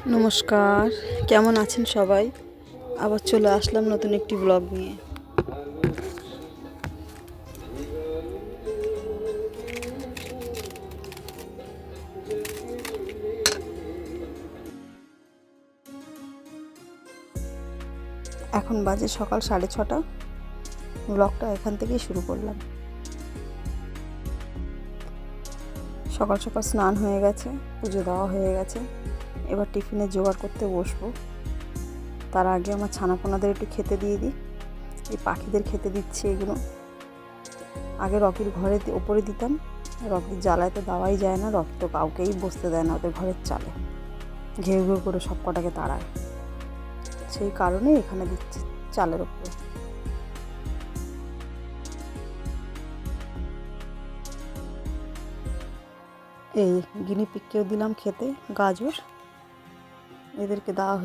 নমস্কার, কেমন আছেন সবাই? আবার চলে আসলাম নতুন একটি ব্লগ নিয়ে। এখন বাজে সকাল 6:30। ব্লগটা এখান থেকেই শুরু করলাম। সকাল সকাল স্নান হয়ে গেছে, পুজো দেওয়া হয়ে গেছে। এবার টিফিনে জোগাড় করতে বসবো। তার আগে আমার ছানাপোনাদের একটু খেতে দিয়ে দিই। এই পাখিদের খেতে দিচ্ছি এগুলো। আগে রকির ঘরে ওপরে দিতাম। রকির জ্বালায় তো দেওয়াই যায় না, রকি তো কাউকেই বসতে দেয় না ওদের ঘরের চালে, ঘেউ ঘেউ করে সব কটাকে তাড়ায়। সেই কারণে এখানে দিচ্ছি চালের ওপরে। এই গিনি পিগকেও দিলাম খেতে গাজর। এদেরকে দেওয়া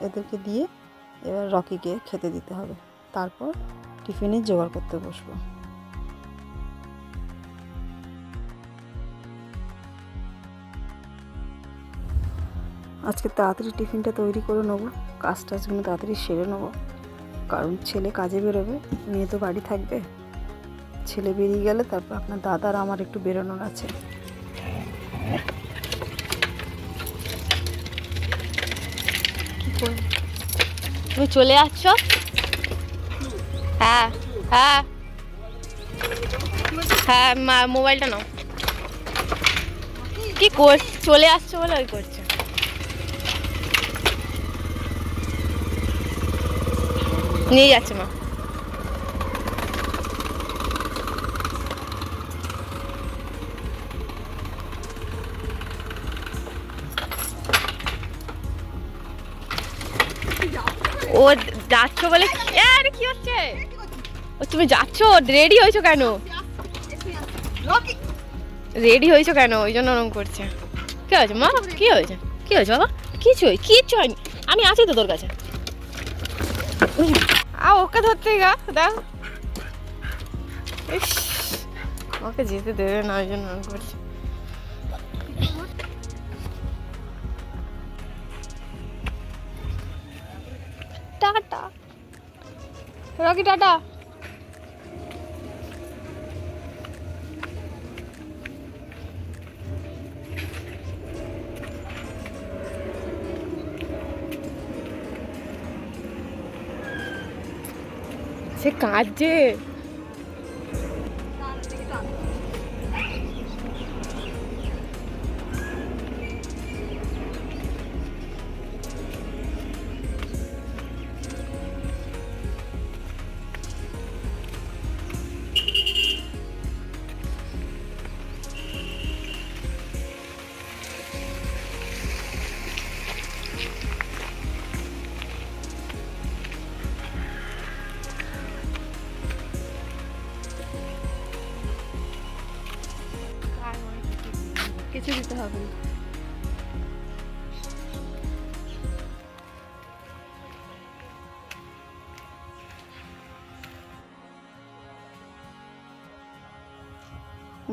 এদেরকে দিয়ে এবার রকিকে খেতে দিতে হবে। তারপর টিফিনে জোগাড় করতে বসবো। আজকে তাড়াতাড়ি টিফিনটা তৈরি করে নেবো, কাজ টাজগুলো তাড়াতাড়ি সেরে নেবো। কারণ ছেলে কাজে বেরোবে, মেয়ে তো বাড়ি থাকবে। ছেলে বেরিয়ে গেলে তারপর আপনার দাদার আমার একটু বেরোনোর আছে। তুমি চলে যাচ্ছ? হ্যাঁ হ্যাঁ হ্যাঁ, মোবাইলটা নাও। কি চলে আসছো বলে ওই করছে। নিয়ে যাচ্ছে মা। ও যাচ্ছ বলে আরে কি হচ্ছে? ও তুমি যাচ্ছ, রেডি হয়েছো কেন? রেডি হয়েছো কেন? ওই জন্য ওরকম করছে। কি হয়েছে মা? কি হয়েছে? কি হয়েছে বাবা? কিচ্ছু হয়নি, আমি আছি তো তোর কাছে। ওকে ধরতে গা দাও। ওকে যেতে দেবে না, ওই জন্য ওরকম করছে। Tata Rocky, tata. সে কাজে কিছু দিতে হবে না।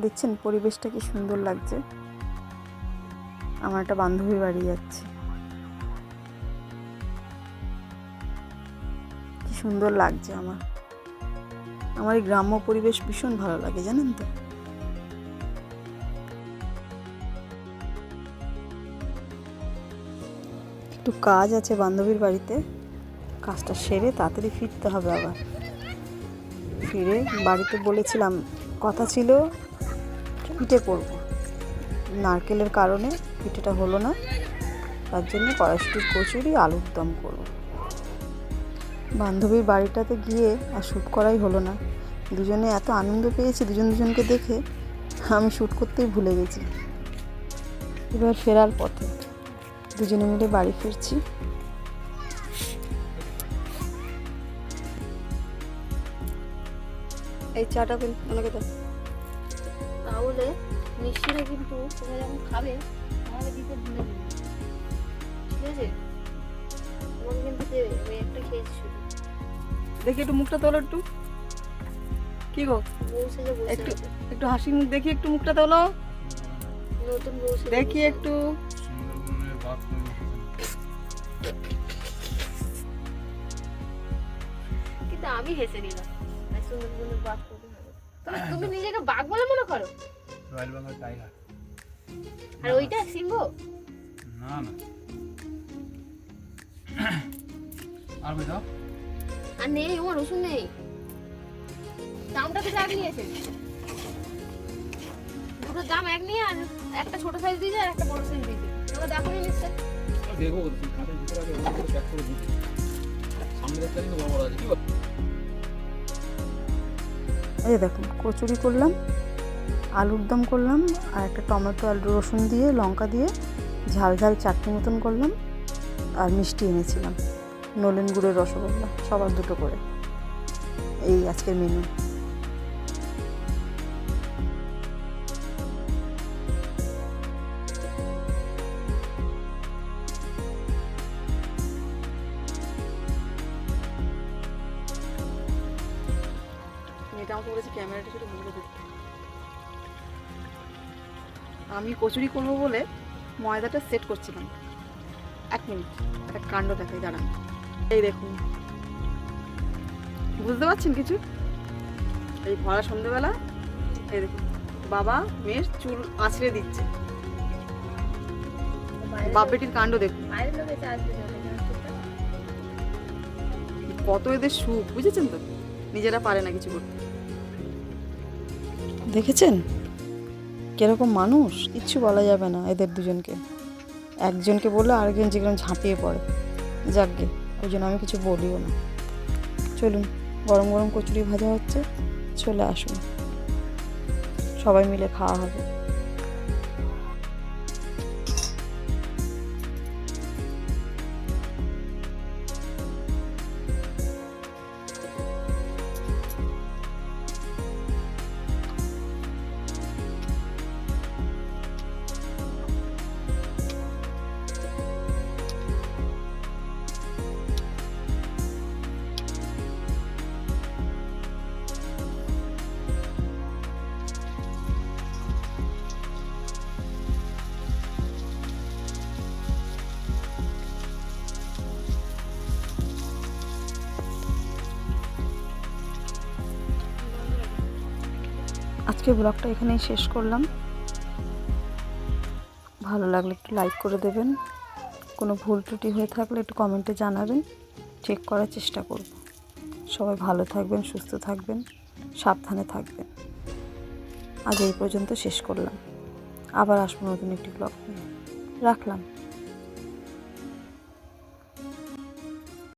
দেখছেন পরিবেশটা কি সুন্দর লাগছে। আমার একটা বান্ধবীর বাড়ি যাচ্ছি, কি সুন্দর লাগছে। আমার এই গ্রাম্য পরিবেশ ভীষণ ভালো লাগে, জানেন তো। একটু কাজ আছে বান্ধবীর বাড়িতে, কাজটা সেরে তাড়াতাড়ি ফিরতে হবে। আবার ফিরে বাড়িতে বলেছিলাম, কথা ছিল পিঠে করব, নারকেলের কারণে পিঠেটা হলো না। তার জন্য কড়াইশুটির কচুরি আলুর দম করব। বান্ধবীর বাড়িটাতে গিয়ে আর শ্যুট করাই হলো না। দুজনে এত আনন্দ পেয়েছি দুজনকে দেখে, আমি শ্যুট করতেই ভুলে গেছি। এবার ফেরার পথে দুজনে মিলে বাড়ি ফিরছি। এই চাটা ওনাকে দাও। তাহলে মিষ্টিটা কিন্তু তোমরা যখন খাবে আমাকে দিতে ভুলে যাবে, ঠিক আছে? তোমাকে কিন্তু দেবে, আমি একটা খেয়েছি শুধু। দেখি একটু মুখটা তোলো, একটু কি গো বউ সেজে বসে একটু আছে। একটু হাসি মুখ দেখি, একটু মুখটা তোলো নতুন বউ সেজে দেখি বসে একটু। শুনতে আমি হেসে নিলাম। আর সুন্দর সুন্দর বাঘ করতে হবে। তুমি নিজেকে বাঘ বলে মনে করো? Royal Bengal tiger. আর ওইটা সিংহ? না না। আর বই দাও। আর নেই, আমার রসুন নেই। দামটা তো এক নিয়েছে। দুটো দাম এক নিয়ে, আর একটা ছোট সাইজ দিয়েছে আর একটা বড় সাইজ দিয়েছে। তোমরা দেখো নি নিশ্চয়? দেখো তুমি কাঁচের ভিতরে আগে ওগুলো প্যাক করে দিতে। সামনে দেখতে কিন্তু বড় বড় আছে কি বল? এই দেখুন কচুরি করলাম, আলুর দম করলাম, আর একটা টমেটো আর রসুন দিয়ে লঙ্কা দিয়ে ঝাল ঝাল চাটনি মতন করলাম, আর মিষ্টি এনেছিলাম নলেন গুড়ের রসগোল্লা, সবার দুটো করে। এই আজকের মেনু। এটা আমাকে বলেছে ক্যামেরাটা সেটা বলে দিতে। আমি কচুরি করবো বলে ময়দাটা সেট করছিলাম। 1 মিনিট, একটা কাণ্ড দেখাই, দাঁড়ান। এই দেখুন, বুঝতে পারছেন কিছু? এই ভরা সন্ধ্যেবেলা এই দেখুন বাবা মেয়ের চুল আঁচড়ে দিচ্ছে। বাপ বেটির কাণ্ড দেখুন, বাইরের লোক এসে আসবে যখন, কত এদের সুখ, বুঝেছেন তো? নিজেরা পারে না কিছু করতে। দেখেছেন কিরকম মানুষ? কিচ্ছু বলা যাবে না এদের দুজনকে। একজনকে বললে আরেকজন যেরকম ঝাঁপিয়ে পড়ে। যাকগে, ওই জন্য আমি কিছু বলিও না। চলুন, গরম গরম কচুরি ভাজা হচ্ছে, চলে আসুন, সবাই মিলে খাওয়া হবে। আজকে ব্লগটা এখানেই শেষ করলাম। ভালো লাগলে একটু লাইক করে দেবেন, কোনো ভুল ত্রুটি হয়ে থাকলে একটু কমেন্টে জানাবেন, ঠিক করার চেষ্টা করব। সবাই ভালো থাকবেন, সুস্থ থাকবেন, সাবধানে থাকবেন। আজ এই পর্যন্ত শেষ করলাম, আবার আসবো নতুন একটি ব্লগ নিয়ে। রাখলাম।